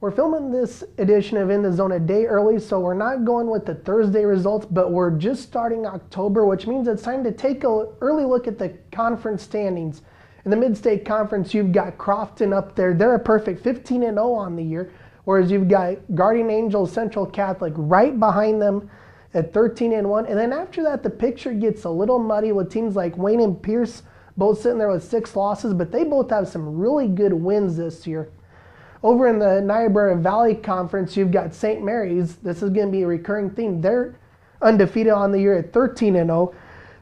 We're filming this edition of In the Zone a day early, so we're not going with the Thursday results, but we're just starting October, which means it's time to take an early look at the conference standings. In the Mid-State Conference, you've got Crofton up there. They're a perfect 15-0 on the year, whereas you've got Guardian Angels, Central Catholic right behind them at 13-1. And then after that, the picture gets a little muddy with teams like Wayne and Pierce both sitting there with 6 losses, but they both have some really good wins this year. Over in the Niobrara Valley Conference, you've got St. Mary's. This is going to be a recurring theme. They're undefeated on the year at 13-0.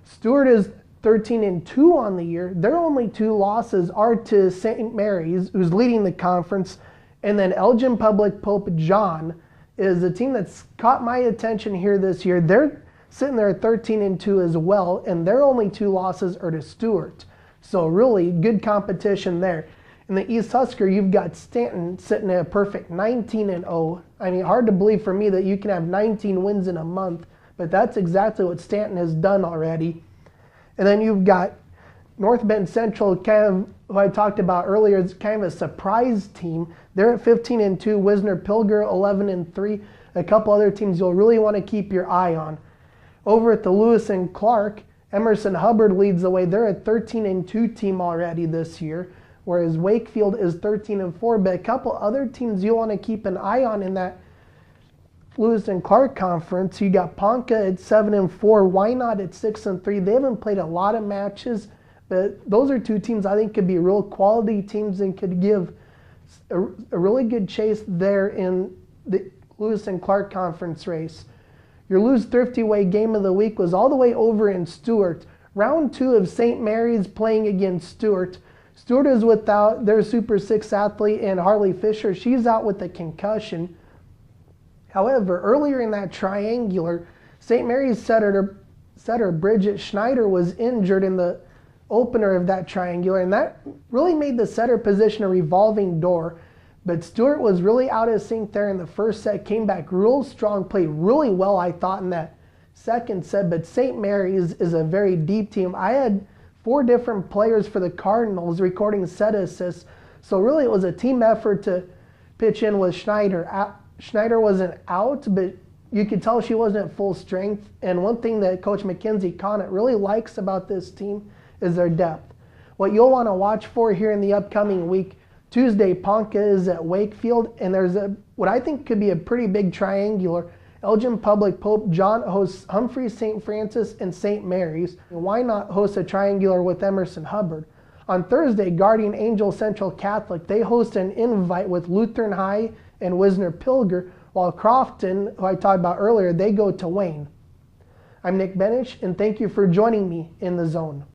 Stuart is 13-2 on the year. Their only 2 losses are to St. Mary's, who's leading the conference, and then Elgin Public Pope John is a team that's caught my attention here this year. They're sitting there at 13-2 as well, and their only 2 losses are to Stuart. So really good competition there. In the East Husker, you've got Stanton sitting at a perfect 19-0. I mean, hard to believe for me that you can have 19 wins in a month, but that's exactly what Stanton has done already. And then you've got North Bend Central, kind of who I talked about earlier, is kind of a surprise team. They're at 15-2. Wisner Pilger 11-3. A couple other teams you'll really want to keep your eye on. Over at the Lewis and Clark, Emerson Hubbard leads the way. They're a 13-2 team already this year, whereas Wakefield is 13-4. But a couple other teams you'll want to keep an eye on in that Lewis and Clark conference. You got Ponca at 7-4, Wynot at 6-3. They haven't played a lot of matches, but those are 2 teams I think could be real quality teams and could give a really good chase there in the Lewis and Clark conference race. Your Lose Thrifty Way game of the week was all the way over in Stuart. Round 2 of St. Mary's playing against Stuart. Stuart is without their Super 6 athlete and Harley Fisher. She's out with a concussion. However, earlier in that triangular, St. Mary's setter Bridget Schneider was injured in the opener of that triangular, and that really made the setter position a revolving door. But Stuart was really out of sync there in the first set, came back real strong, played really well, I thought, in that second set. But St. Mary's is a very deep team. I had 4 different players for the Cardinals recording set assists, so really it was a team effort to pitch in with Schneider. Schneider wasn't out, but you could tell she wasn't at full strength. And one thing that Coach Mackenzie Conant really likes about this team is their depth. What you'll want to watch for here in the upcoming week, Tuesday, Ponca is at Wakefield, and there's what I think could be a pretty big triangular. Elgin Public Pope John hosts Humphreys St. Francis and St. Mary's. And Wynot hosts a triangular with Emerson Hubbard. On Thursday, Guardian Angel Central Catholic, they host an invite with Lutheran High and Wisner Pilger, while Crofton, who I talked about earlier, they go to Wayne. I'm Nick Benish, and thank you for joining me in the Zone.